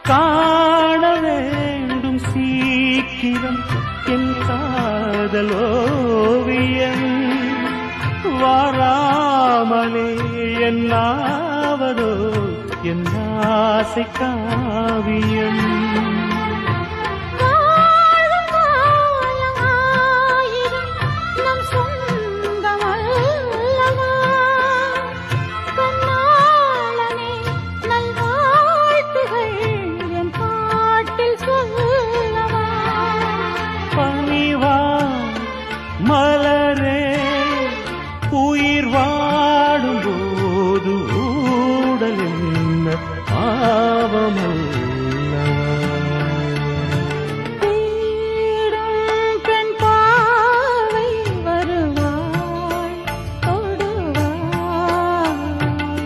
காண வேண்டும் சீக்கிரம் என் காதல் ஓவியம் வாராமலே என்னாவதோ என் ஆசை காவியம் மலரே உயிர் வாடும் போது ஊடல் என்ன